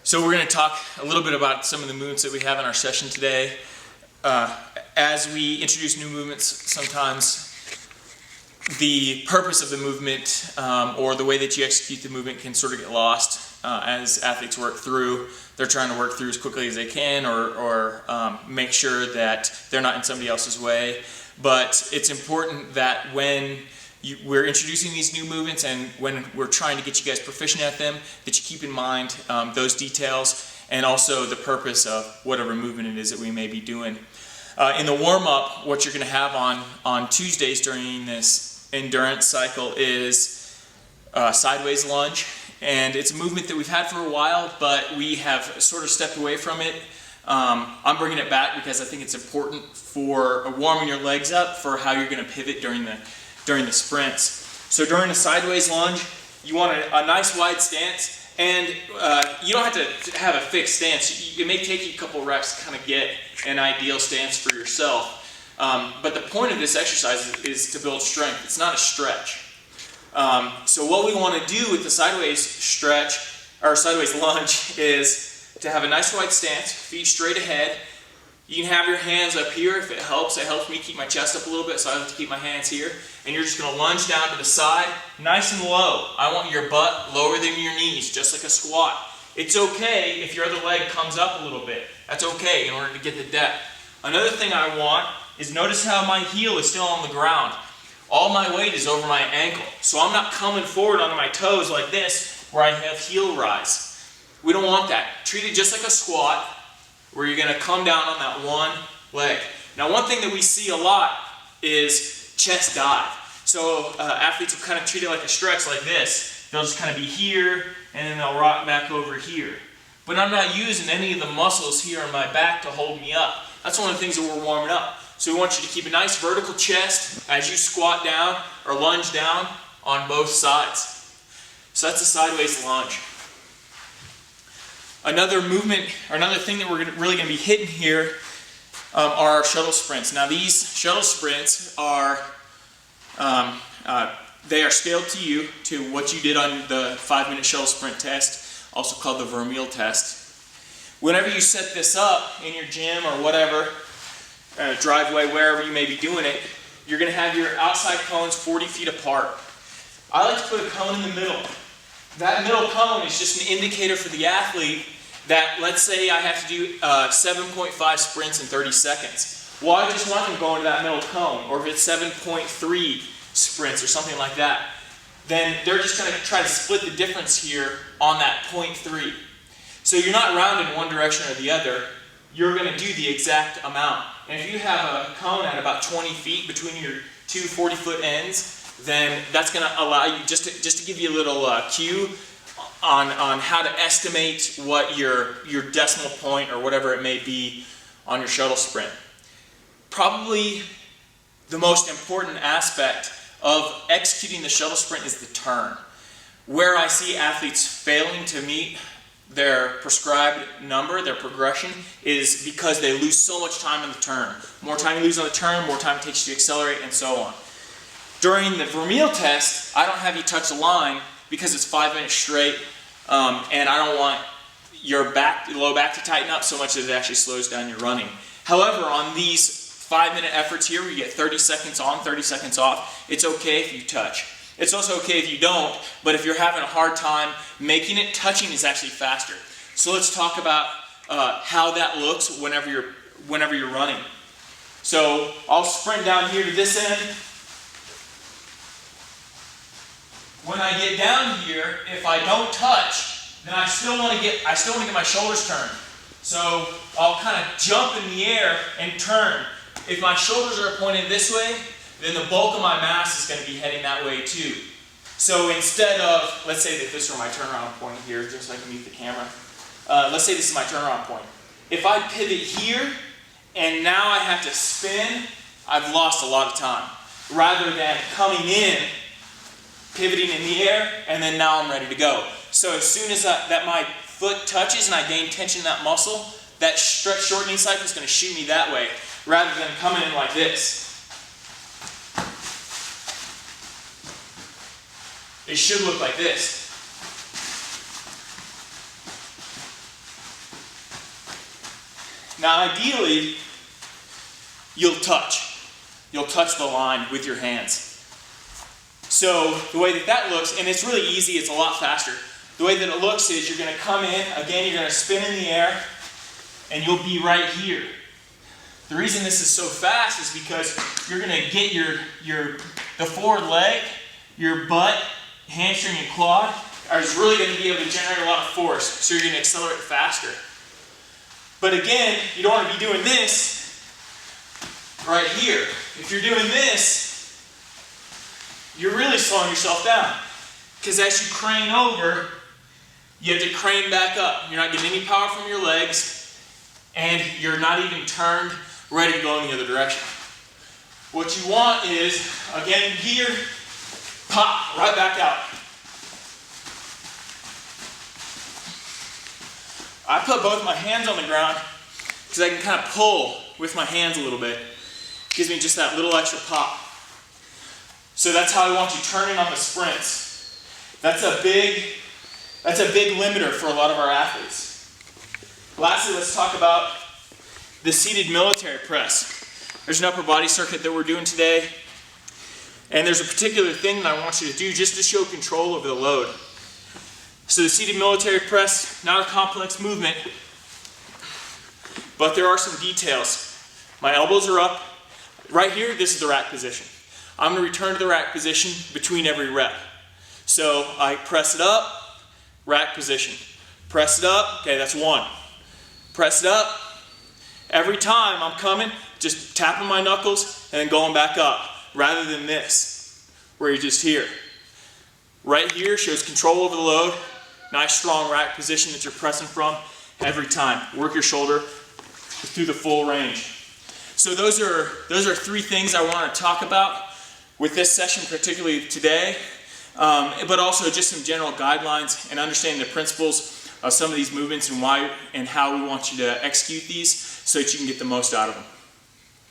So we're going to talk a little bit about some of the movements that we have in our session today. As we introduce new movements, sometimes the purpose of the movement or the way that you execute the movement can sort of get lost as athletes work through. They're trying to work through as quickly as they can or make sure that they're not in somebody else's way. But it's important that when we're introducing these new movements and when we're trying to get you guys proficient at them, that you keep in mind those details and also the purpose of whatever movement it is that we may be doing. In the warm-up, what you're going to have on Tuesdays during this endurance cycle is sideways lunge. And it's a movement that we've had for a while, but we have sort of stepped away from it. I'm bringing it back because I think it's important for warming your legs up for how you're going to pivot during the sprints. So during a sideways lunge, you want a nice wide stance, and you don't have to have a fixed stance. It may take you a couple reps to kind of get an ideal stance for yourself. But the point of this exercise is to build strength. It's not a stretch. So what we want to do with the sideways stretch, or sideways lunge, is to have a nice wide stance, feet straight ahead. You can have your hands up here if it helps. It helps me keep my chest up a little bit, so I have to keep my hands here. And you're just going to lunge down to the side, nice and low. I want your butt lower than your knees, just like a squat. It's okay if your other leg comes up a little bit. That's okay in order to get the depth. Another thing I want is notice how my heel is still on the ground. All my weight is over my ankle, so I'm not coming forward onto my toes like this where I have heel rise. We don't want that. Treat it just like a squat, where you're going to come down on that one leg. Now, one thing that we see a lot is chest dive. So athletes will kind of treat it like a stretch like this. They'll just kind of be here, and then they'll rock back over here. But I'm not using any of the muscles here on my back to hold me up. That's one of the things that we're warming up. So we want you to keep a nice vertical chest as you squat down or lunge down on both sides. So that's a sideways lunge. Another movement, or another thing that we're really going to be hitting here are our shuttle sprints. Now these shuttle sprints are, they are scaled to you, to what you did on the 5-minute shuttle sprint test, also called the Vermeil test. Whenever you set this up in your gym or whatever, driveway, wherever you may be doing it, you're going to have your outside cones 40 feet apart. I like to put a cone in the middle. That middle cone is just an indicator for the athlete that, let's say I have to do 7.5 sprints in 30 seconds. Well, I just want them going to that middle cone, or if it's 7.3 sprints or something like that, then they're just going to try to split the difference here on that 0.3. So you're not rounded in one direction or the other. You're going to do the exact amount. And if you have a cone at about 20 feet between your two 40-foot ends, then that's going to allow you, just to give you a little cue on how to estimate what your decimal point or whatever it may be on your shuttle sprint. Probably the most important aspect of executing the shuttle sprint is the turn. Where I see athletes failing to meet their prescribed number, their progression, is because they lose so much time on the turn. More time you lose on the turn, more time it takes you to accelerate, and so on. During the Vermeil test, I don't have you touch the line because it's 5 minutes straight, and I don't want your low back to tighten up so much that it actually slows down your running. However, on these 5-minute efforts here, where you get 30 seconds on, 30 seconds off, it's okay if you touch. It's also okay if you don't, but if you're having a hard time making it, touching is actually faster. So let's talk about how that looks whenever you're running. So I'll sprint down here to this end. When I get down here, if I don't touch, then I still want to get my shoulders turned. So I'll kind of jump in the air and turn. If my shoulders are pointed this way, then the bulk of my mass is going to be heading that way too. So instead of, let's say that this is my turnaround point here, just so I can mute the camera. Let's say this is my turnaround point. If I pivot here, and now I have to spin, I've lost a lot of time. Rather than coming in, pivoting in the air, and then now I'm ready to go. So as soon as that my foot touches and I gain tension in that muscle, that stretch shortening cycle is going to shoot me that way, rather than coming in like this. It should look like this. Now ideally, you'll touch the line with your hands. So the way that that looks, and it's really easy, it's a lot faster. The way that it looks is you're going to come in, again you're going to spin in the air, and you'll be right here. The reason this is so fast is because you're going to get the forward leg, your butt, hamstring, and quad are really going to be able to generate a lot of force, so you're going to accelerate faster. But again, you don't want to be doing this right here. If you're doing this, you're really slowing yourself down. Because as you crane over, you have to crane back up. You're not getting any power from your legs, and you're not even turned, ready to go in the other direction. What you want is, again here, pop, right back out. I put both my hands on the ground because I can kind of pull with my hands a little bit. It gives me just that little extra pop. So that's how I want you turning on the sprints. That's a big limiter for a lot of our athletes. Lastly, let's talk about the seated military press. There's an upper body circuit that we're doing today, and there's a particular thing that I want you to do just to show control over the load. So the seated military press, not a complex movement, but there are some details. My elbows are up. Right here, this is the rack position. I'm going to return to the rack position between every rep. So I press it up, rack position. Press it up, okay, that's one. Press it up. Every time I'm coming, just tapping my knuckles and then going back up, rather than this, where you're just here. Right here shows control over the load. Nice strong rack position that you're pressing from every time. Work your shoulder through the full range. So those are three things I want to talk about with this session, particularly today, but also just some general guidelines and understanding the principles of some of these movements and why and how we want you to execute these so that you can get the most out of them.